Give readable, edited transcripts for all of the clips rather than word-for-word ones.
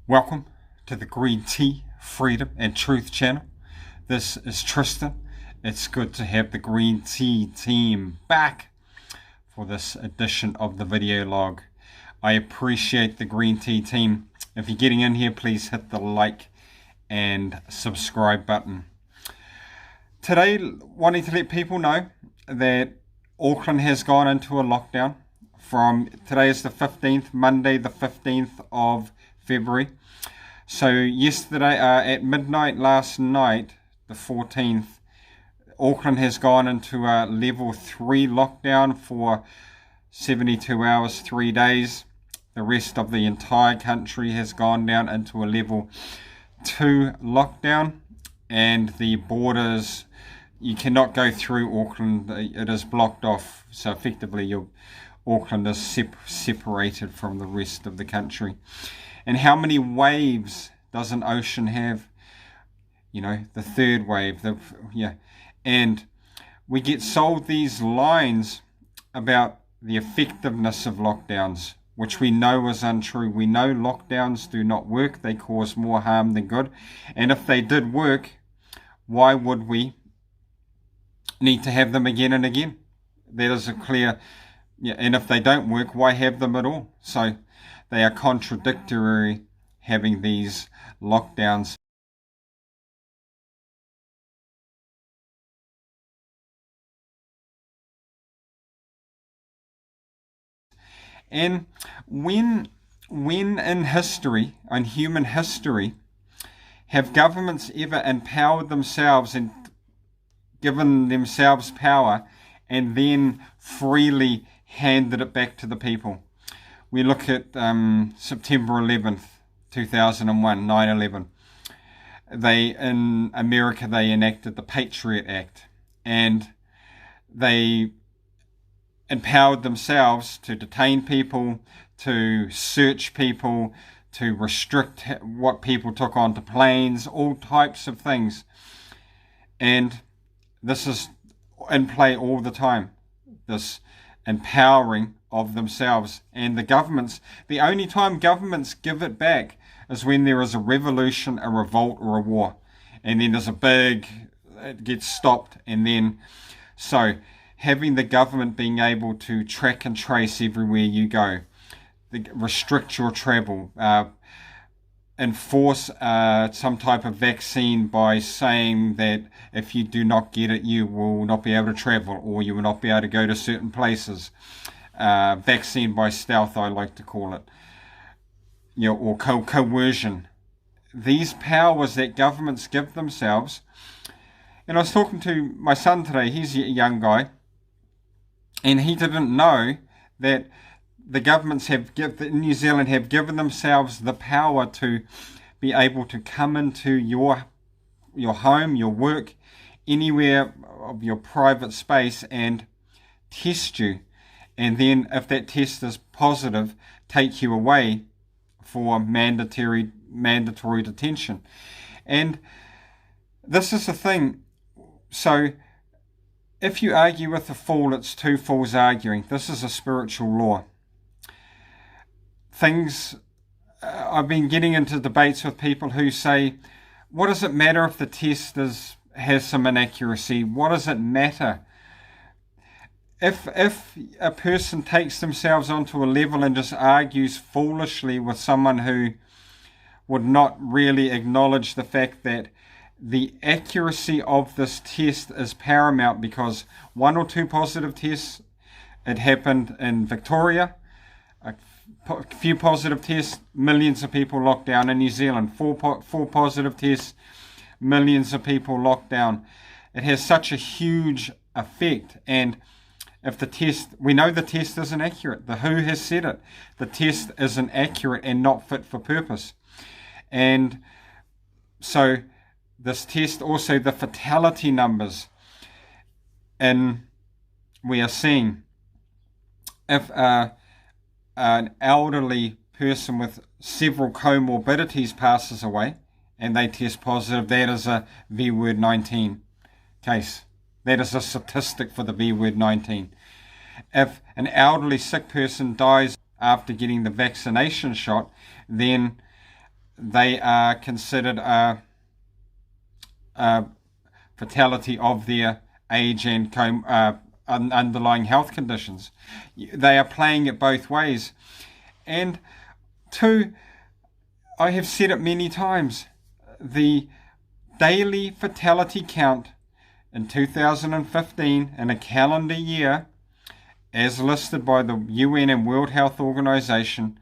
Welcome to the Green Tea, Freedom and Truth channel. This is Tristan. It's good to have the Green Tea team back for this edition of the video log. I appreciate the Green Tea team. If you're getting in here, please hit the like and subscribe button. Today, wanting to let people know that Auckland has gone into a lockdown from today is the 15th, Monday the 15th of February. So yesterday at midnight last night, the 14th, Auckland has gone into a level 3 lockdown for 72 hours, 3 days. The rest of the entire country has gone down into a level 2 lockdown, and the borders, you cannot go through Auckland. It is blocked off, so effectively Auckland is separated from the rest of the country. And how many waves does an ocean have? You know, the third wave. And we get sold these lines about the effectiveness of lockdowns, which we know is untrue. We know lockdowns do not work. They cause more harm than good. And if they did work, why would we need to have them again and again? That is a clear... and if they don't work, why have them at all? So they are contradictory, having these lockdowns. And when in history, in human history, have governments ever empowered themselves and given themselves power and then freely handed it back to the people? We look at September 11th, 2001, 9/11. In America, they enacted the Patriot Act, and they empowered themselves to detain people, to search people, to restrict what people took onto planes, all types of things. And this is in play all the time, this empowering of themselves. And the governments, the only time governments give it back is when there is a revolution, a revolt, or a war. And then there's it gets stopped. And then, so having the government being able to track and trace everywhere you go, restrict your travel, enforce some type of vaccine by saying that if you do not get it, you will not be able to travel, or you will not be able to go to certain places. Vaccine by stealth, I like to call it, or coercion. These powers that governments give themselves. And I was talking to my son today. He's a young guy, and he didn't know that the governments in New Zealand have given themselves the power to be able to come into your home, your work, anywhere of your private space and test you. And then if that test is positive, take you away for mandatory detention. And this is the thing. So if you argue with a fool, it's two fools arguing. This is a spiritual law. I've been getting into debates with people who say, what does it matter if the test has some inaccuracy? What does it matter? If a person takes themselves onto a level and just argues foolishly with someone who would not really acknowledge the fact that the accuracy of this test is paramount, because 1 or 2 positive tests, it happened in Victoria, a few positive tests, millions of people locked down. In New Zealand, 4 positive tests, millions of people locked down. It has such a huge effect. And if the test, we know the test isn't accurate. The WHO has said it. The test isn't accurate and not fit for purpose. And so this test, also the fatality numbers, and we are seeing if an elderly person with several comorbidities passes away and they test positive, that is a V word 19 case. That is a statistic for the V word 19. If an elderly sick person dies after getting the vaccination shot, then they are considered a fatality of their age and underlying health conditions. They are playing it both ways. And two, I have said it many times, the daily fatality count in 2015 in a calendar year, as listed by the UN and World Health Organization,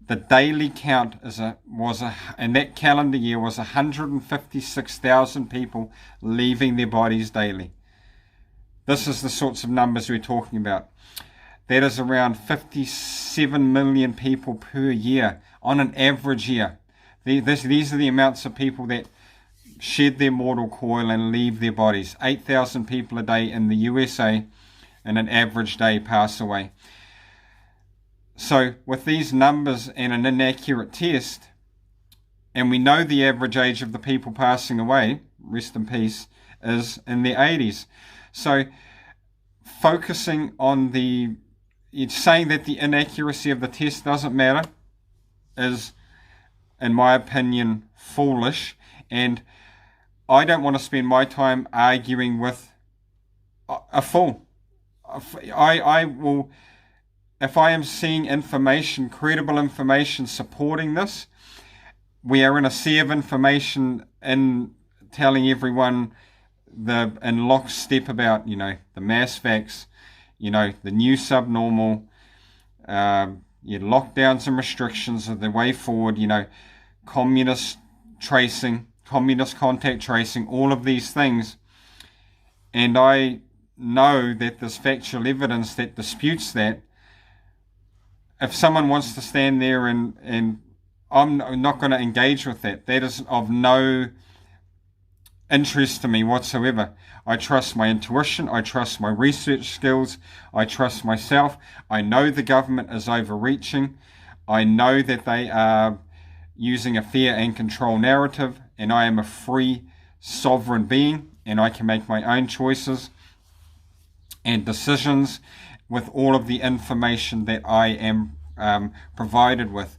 the daily count in that calendar year was 156,000 people leaving their bodies daily. This is the sorts of numbers we're talking about. That is around 57 million people per year on an average year. These are the amounts of people that shed their mortal coil and leave their bodies. 8,000 people a day in the USA in an average day pass away. So with these numbers and an inaccurate test, and we know the average age of the people passing away, rest in peace, is in their 80s. So focusing on saying that the inaccuracy of the test doesn't matter is, in my opinion, foolish. And I don't want to spend my time arguing with a fool. I will, if I am seeing information, credible information supporting this, we are in a sea of information in telling everyone in lockstep about, the mass facts, the new subnormal, lockdowns and restrictions are the way forward, communist contact tracing, all of these things. And I know that there's factual evidence that disputes that. If someone wants to stand there and I'm not going to engage with that. That is of no interest to me whatsoever. I trust my intuition. I trust my research skills. I trust myself. I know the government is overreaching. I know that they are using a fear and control narrative, and I am a free, sovereign being, and I can make my own choices and decisions with all of the information that I am provided with.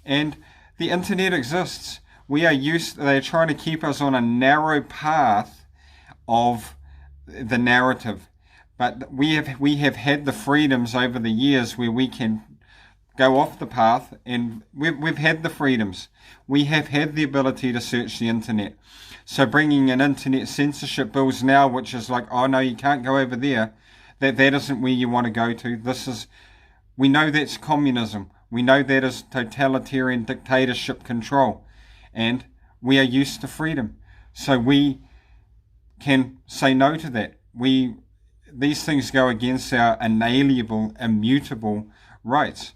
And the internet exists. They're trying to keep us on a narrow path of the narrative. But we have had the freedoms over the years where we can go off the path, and we've had the freedoms. We have had the ability to search the internet. So bringing in internet censorship bills now, which is like, oh no, you can't go over there, that isn't where you want to go to. We know that's communism. We know that is totalitarian dictatorship control. And we are used to freedom. So we can say no to that. These things go against our inalienable, immutable rights.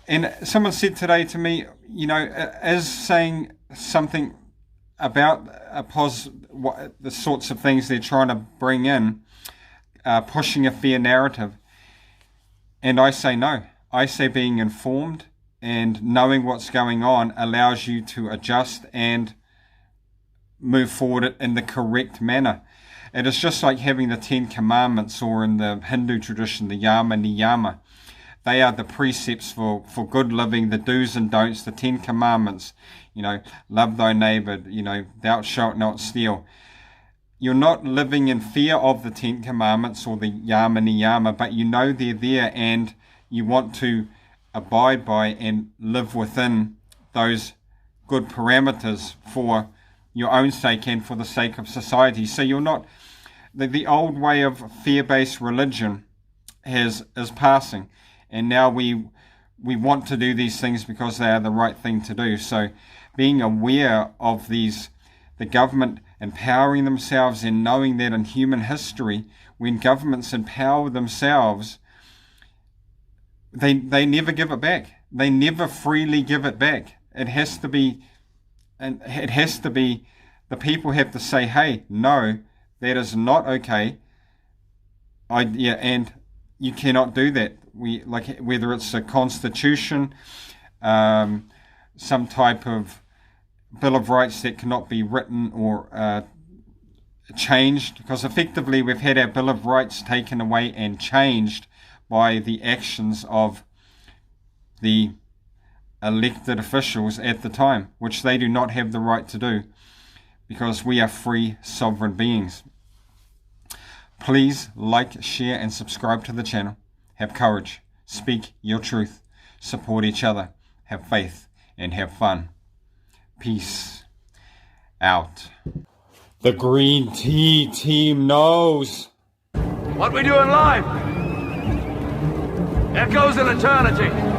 And someone said today to me, is saying something about the sorts of things they're trying to bring in, pushing a fair narrative. And I say no. I say being informed and knowing what's going on allows you to adjust and move forward in the correct manner. It is just like having the 10 Commandments, or in the Hindu tradition, the Yama Niyama. They are the precepts for good living, the do's and don'ts, the 10 Commandments. Love thy neighbor, thou shalt not steal. You're not living in fear of the 10 Commandments or the Yama Niyama, but they're there and you want to abide by and live within those good parameters for your own sake and for the sake of society. So you're not, the old way of fear-based religion is passing, and now we want to do these things because they are the right thing to do. So being aware of the government empowering themselves, and knowing that in human history, when governments empower themselves, they never give it back. They never freely give it back. It has to be the people have to say, hey, no, that is not okay. And you cannot do that. Whether it's a constitution, some type of Bill of Rights that cannot be written or changed, because effectively we've had our Bill of Rights taken away and changed by the actions of the elected officials at the time, which they do not have the right to do, because we are free, sovereign beings. Please like, share and subscribe to the channel. Have courage, speak your truth, support each other, have faith and have fun. Peace out. The green tea team knows. What we do in life echoes in eternity.